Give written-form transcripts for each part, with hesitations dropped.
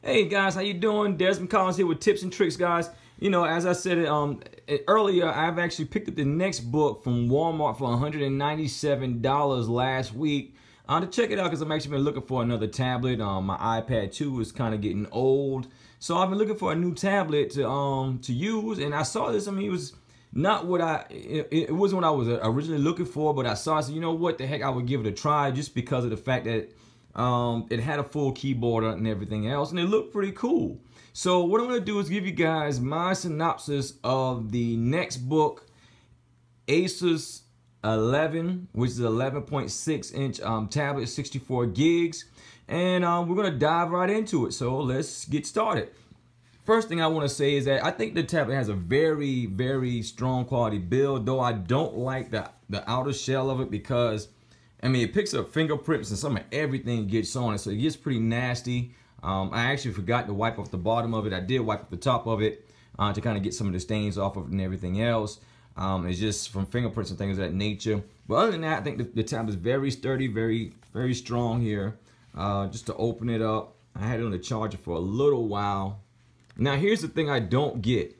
Hey guys, how you doing? Desmond Collins here with tips and tricks, guys. You know, as I said earlier, I've actually picked up the Nextbook from Walmart for $197 last week. To check it out, because I've actually been looking for another tablet. My iPad 2 is kind of getting old, so I've been looking for a new tablet to use. And I saw this. I mean, it was not what it wasn't what I was originally looking for, but I saw it. So you know what, the heck, I would give it a try just because of the fact that it had a full keyboard and everything else, and it looked pretty cool. So what I'm going to do is give you guys my synopsis of the Nextbook Asus 11, which is 11.6 inch tablet, 64 gigs, and we're going to dive right into it. So let's get started. First thing I want to say is that I think the tablet has a very, very strong quality build, though I don't like the outer shell of it because, I mean, it picks up fingerprints and some of everything gets on it, so it gets pretty nasty. I actually forgot to wipe off the bottom of it. I did wipe off the top of it to kind of get some of the stains off of it and everything else. It's just from fingerprints and things of that nature. But other than that, I think the tablet is very sturdy, very, very strong here. Just to open it up, I had it on the charger for a little while. Now, here's the thing I don't get.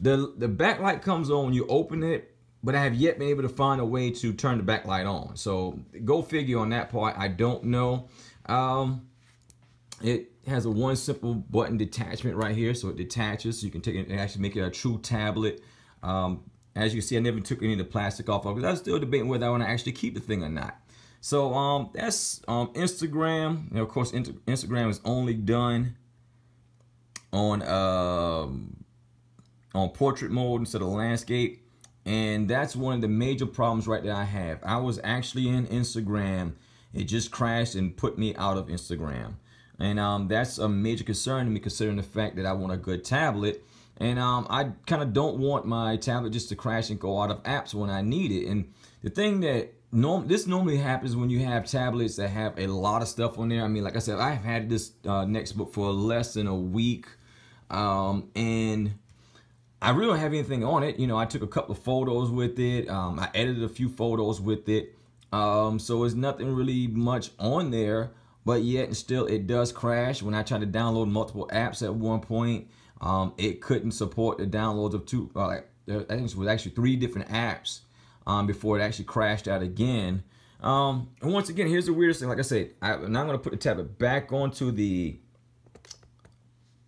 The backlight comes on when you open it, but I have yet been able to find a way to turn the backlight on. So go figure on that part. I don't know. It has a one simple button detachment right here, so it detaches. So you can take it and actually make it a true tablet. As you can see, I never took any of the plastic off of it. I was still debating whether I want to actually keep the thing or not. So that's Instagram. You know, of course, Instagram is only done on portrait mode instead of landscape, and that's one of the major problems right that I have. I was actually in Instagram, it just crashed and put me out of Instagram, and that's a major concern to me, considering the fact that I want a good tablet, and I kind of don't want my tablet just to crash and go out of apps when I need it. And the thing that this normally happens when you have tablets that have a lot of stuff on there. I mean, like I said, I've had this Nextbook for less than a week. And I really don't have anything on it. You know, I took a couple of photos with it. I edited a few photos with it. So there's nothing really much on there, but yet and still it does crash. When I tried to download multiple apps at one point, it couldn't support the downloads of I think it was actually 3 different apps before it actually crashed out again. And once again, here's the weirdest thing. Like I said, I'm now going to put the tablet back onto the,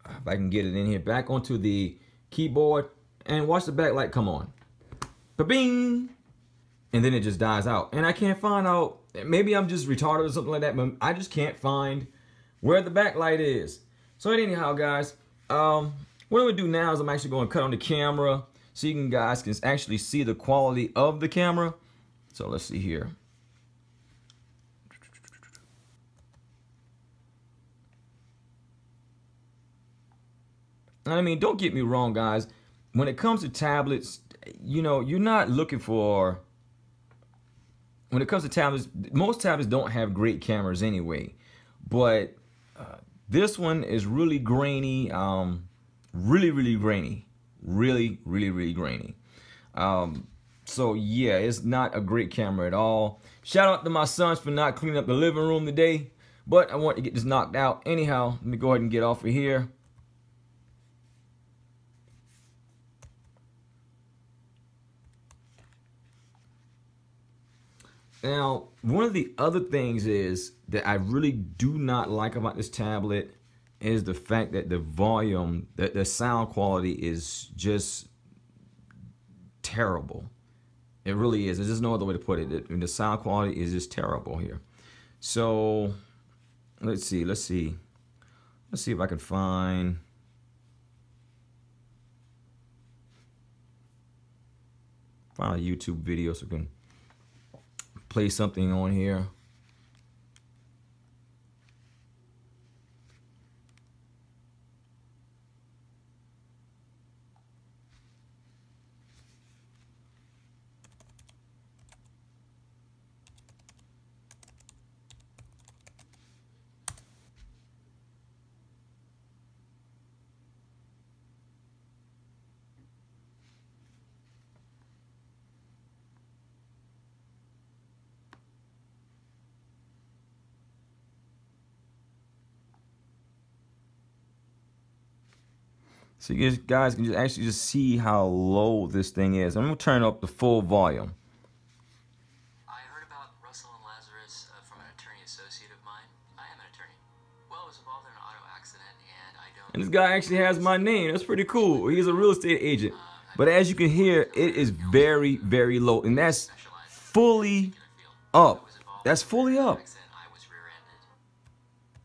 if I can get it in here, back onto the keyboard, and watch the backlight come on. Ba-bing! And then it just dies out. And I can't find out, maybe I'm just retarded or something like that, but I just can't find where the backlight is. So anyhow, guys, what I'm going to do now is I'm actually going to cut on the camera so you guys can actually see the quality of the camera. So let's see here. I mean, don't get me wrong, guys. When it comes to tablets, you know, you're not looking for... When it comes to tablets, most tablets don't have great cameras anyway. But this one is really grainy. Really, really grainy. Really, really, really grainy. So, yeah, it's not a great camera at all. Shout out to my sons for not cleaning up the living room today. But I want to get this knocked out. Anyhow, let me go ahead and get off of here. Now, one of the other things is that I really do not like about this tablet is the fact that the volume, the sound quality is just terrible. It really is. There's just no other way to put it. The sound quality is just terrible here. So, let's see if I can find a YouTube video so I can play something on here. So you guys can just actually just see how low this thing is. I'm gonna turn up the full volume. I heard about Russell and Lazarus from an attorney associate of mine. I am an attorney. Well, I was involved in an auto accident, and I don't. And this guy actually has my name. That's pretty cool. He's a real estate agent. But as you can hear, it is very, very low, and that's fully up. That's fully up. I was rear-ended.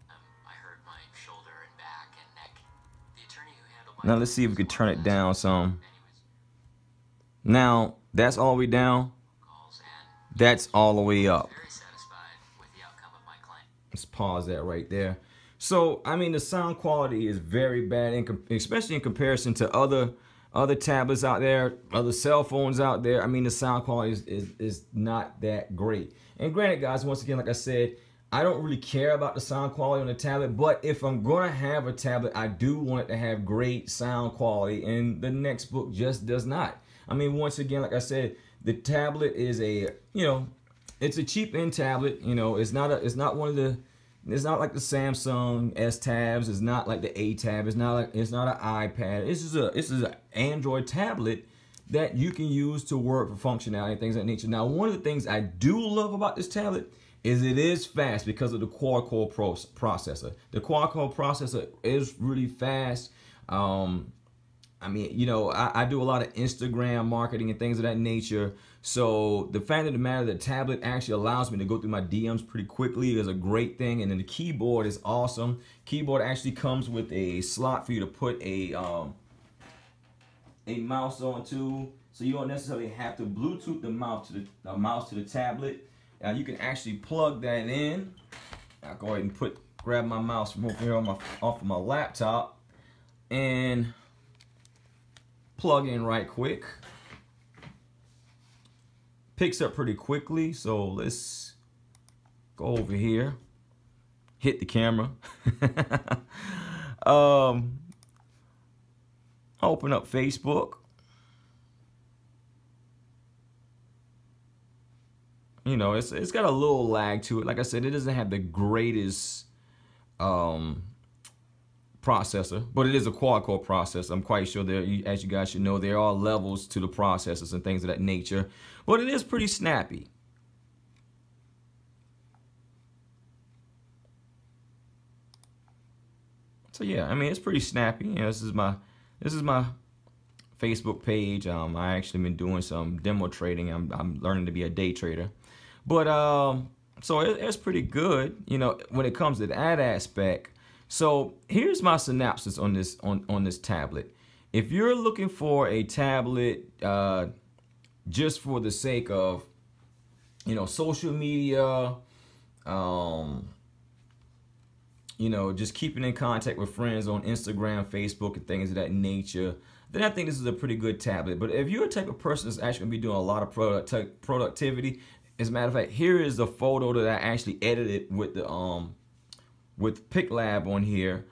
I hurt my shoulder and back and neck. The attorney who handled my Now let's see if we can turn it down some. Now that's all the way down. That's all the way up. very satisfied with the outcome of my claim. Let's pause that right there. So I mean, the sound quality is very bad, especially in comparison to other tablets out there, other cell phones out there. I mean, the sound quality is not that great. And granted, guys, once again, like I said, I don't really care about the sound quality on the tablet, but if I'm gonna have a tablet, I do want it to have great sound quality, and the Nextbook just does not. I mean, once again, like I said, the tablet is a, it's a cheap end tablet. It's not like the Samsung S tabs. It's not like the A tab. It's not an iPad. This is an Android tablet that you can use to work for functionality and things of that nature. Now, one of the things I do love about this tablet is it is fast because of the quad-core processor. The quad-core processor is really fast. I mean, I do a lot of Instagram marketing and things of that nature. So the fact of the matter, the tablet actually allows me to go through my DMs pretty quickly is a great thing. And then the keyboard is awesome. Keyboard actually comes with a slot for you to put a mouse onto, so you don't necessarily have to Bluetooth the mouse to the tablet. Now you can actually plug that in. I'll go ahead and grab my mouse from over here off of my laptop and plug in right quick. Picks up pretty quickly, so let's go over here, hit the camera. Open up Facebook. It's got a little lag to it. Like I said, it doesn't have the greatest processor, but it is a quad-core processor. I'm quite sure as you guys should know, there are levels to the processors and things of that nature, but it is pretty snappy. So yeah, I mean, it's pretty snappy. This is my Facebook page. I actually been doing some demo trading. I'm learning to be a day trader, but so it's pretty good, when it comes to that aspect. So here's my synopsis on this tablet. If you're looking for a tablet just for the sake of social media, just keeping in contact with friends on Instagram, Facebook, and things of that nature, then I think this is a pretty good tablet. But if you're a type of person that's actually going to be doing a lot of productivity, as a matter of fact, here is the photo that I actually edited with the with PicLab on here,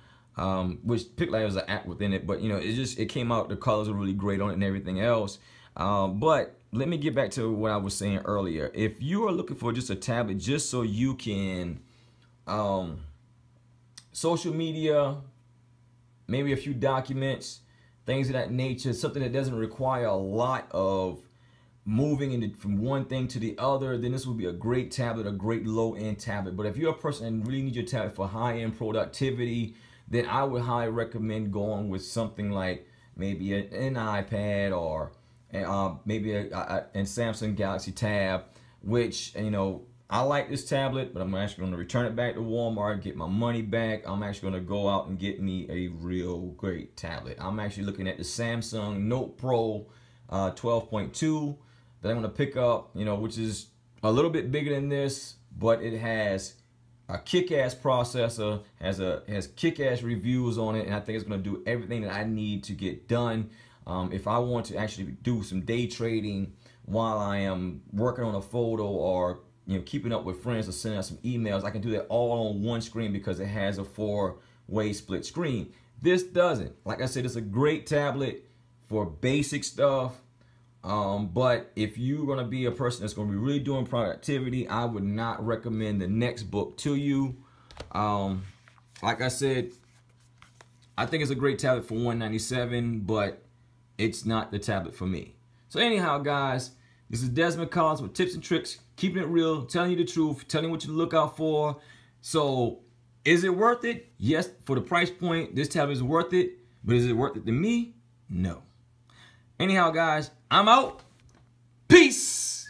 which PicLab is an app within it, but it came out, the colors are really great on it and everything else. But let me get back to what I was saying earlier. If you are looking for just a tablet just so you can social media, maybe a few documents, things of that nature, something that doesn't require a lot of moving from one thing to the other, then this would be a great tablet, a great low-end tablet. But if you're a person that really needs your tablet for high-end productivity, then I would highly recommend going with something like maybe an iPad or maybe a Samsung Galaxy Tab, which, I like this tablet, but I'm actually going to return it back to Walmart, get my money back. I'm actually going to go out and get me a real great tablet. I'm actually looking at the Samsung Note Pro 12.2 that I'm going to pick up, which is a little bit bigger than this, but it has a kick-ass processor, has kick-ass reviews on it, and I think it's going to do everything that I need to get done. If I want to actually do some day trading while I am working on a photo or keeping up with friends or sending out some emails, I can do that all on one screen because it has a 4-way split screen. This doesn't. Like I said, it's a great tablet for basic stuff. But if you're going to be a person that's going to be really doing productivity, I would not recommend the Nextbook to you. Like I said, I think it's a great tablet for $197, but it's not the tablet for me. So anyhow, guys, this is Desmond Collins with tips and tricks, keeping it real, telling you the truth, telling you what you look out for. So is it worth it? Yes, for the price point, this tablet is worth it. But is it worth it to me? No. Anyhow, guys, I'm out. Peace.